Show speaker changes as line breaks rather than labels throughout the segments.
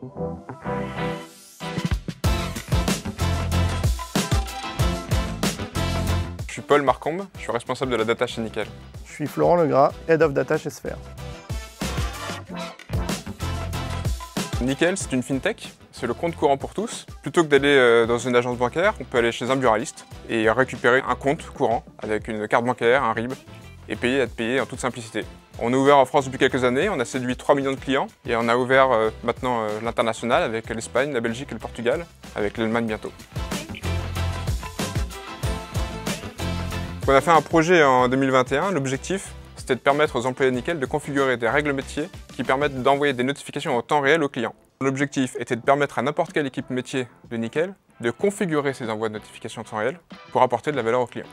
Je suis Paul Marcombe, je suis responsable de la data chez Nickel.
Je suis Florent Legras, Head of Data chez Sphere.
Nickel, c'est une fintech, c'est le compte courant pour tous. Plutôt que d'aller dans une agence bancaire, on peut aller chez un buraliste et récupérer un compte courant avec une carte bancaire, un RIB, et être payé en toute simplicité. On est ouvert en France depuis quelques années, on a séduit 3 millions de clients et on a ouvert maintenant l'international avec l'Espagne, la Belgique et le Portugal, avec l'Allemagne bientôt. On a fait un projet en 2021, l'objectif c'était de permettre aux employés de Nickel de configurer des règles métiers qui permettent d'envoyer des notifications en temps réel aux clients. L'objectif était de permettre à n'importe quelle équipe métier de Nickel de configurer ces envois de notifications en temps réel pour apporter de la valeur aux clients.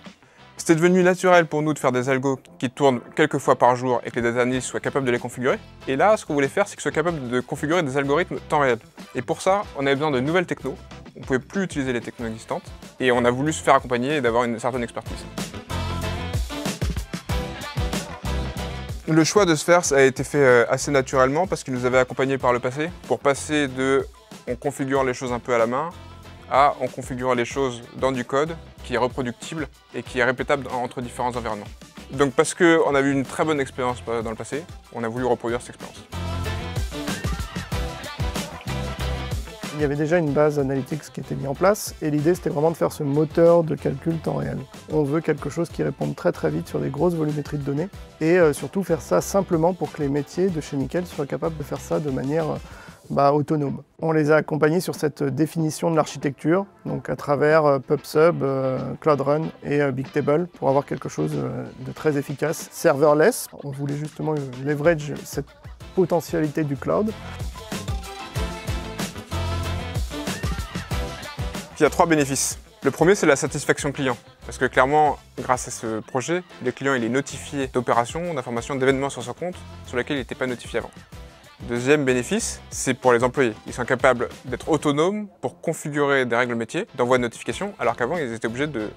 C'était devenu naturel pour nous de faire des algos qui tournent quelques fois par jour et que les data analysts soient capables de les configurer. Et là, ce qu'on voulait faire, c'est qu'ils soient capables de configurer des algorithmes temps réel. Et pour ça, on avait besoin de nouvelles technos. On ne pouvait plus utiliser les technos existantes. Et on a voulu se faire accompagner et d'avoir une certaine expertise. Le choix de Sphere a été fait assez naturellement parce qu'il nous avait accompagnés par le passé pour passer de on configure les choses un peu à la main à on configure les choses dans du code qui est reproductible et qui est répétable entre différents environnements. Donc parce qu'on a eu une très bonne expérience dans le passé, on a voulu reproduire cette expérience.
Il y avait déjà une base analytics qui était mise en place et l'idée c'était vraiment de faire ce moteur de calcul temps réel. On veut quelque chose qui réponde très vite sur des grosses volumétries de données et surtout faire ça simplement pour que les métiers de chez Nickel soient capables de faire ça de manière autonome. On les a accompagnés sur cette définition de l'architecture, donc à travers PubSub, Cloud Run et Bigtable pour avoir quelque chose de très efficace. Serverless, on voulait justement leverage cette potentialité du cloud.
Il y a 3 bénéfices. Le premier, c'est la satisfaction client. Parce que clairement, grâce à ce projet, le client il est notifié d'opérations, d'informations, d'événements sur son compte sur lesquels il n'était pas notifié avant. Deuxième bénéfice, c'est pour les employés. Ils sont capables d'être autonomes pour configurer des règles métiers d'envoi de notifications, alors qu'avant, ils étaient obligés de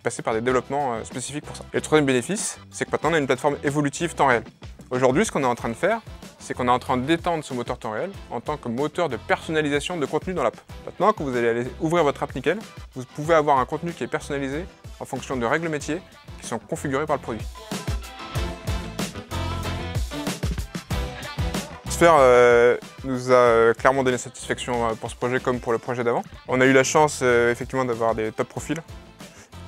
passer par des développements spécifiques pour ça. Et le troisième bénéfice, c'est que maintenant, on a une plateforme évolutive temps réel. Aujourd'hui, ce qu'on est en train de faire, c'est qu'on est en train d'étendre ce moteur temps réel en tant que moteur de personnalisation de contenu dans l'app. Maintenant, quand vous allez aller ouvrir votre app Nickel, vous pouvez avoir un contenu qui est personnalisé en fonction de règles métiers qui sont configurées par le produit. Sphere nous a clairement donné satisfaction pour ce projet comme pour le projet d'avant. On a eu la chance effectivement d'avoir des top profils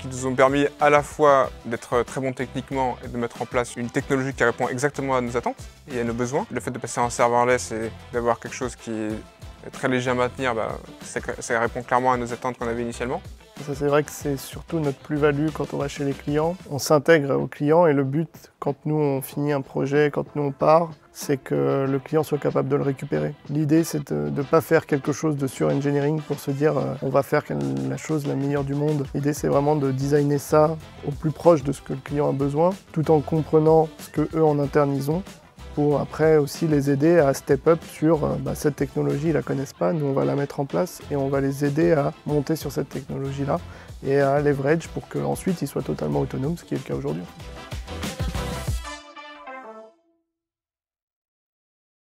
qui nous ont permis à la fois d'être très bons techniquement et de mettre en place une technologie qui répond exactement à nos attentes et à nos besoins. Le fait de passer en serverless et d'avoir quelque chose qui est très léger à maintenir, ça répond clairement à nos attentes qu'on avait initialement.
Ça, c'est vrai que c'est surtout notre plus-value quand on va chez les clients. On s'intègre aux clients et le but, quand nous on finit un projet, quand nous on part, c'est que le client soit capable de le récupérer. L'idée, c'est de ne pas faire quelque chose de sur-engineering pour se dire on va faire la chose la meilleure du monde. L'idée, c'est vraiment de designer ça au plus proche de ce que le client a besoin, tout en comprenant ce qu'eux en interne ils ont, pour après aussi les aider à step up sur cette technologie, ils ne la connaissent pas, nous on va la mettre en place et on va les aider à monter sur cette technologie-là et à leverage pour qu'ensuite ils soient totalement autonomes, ce qui est le cas aujourd'hui.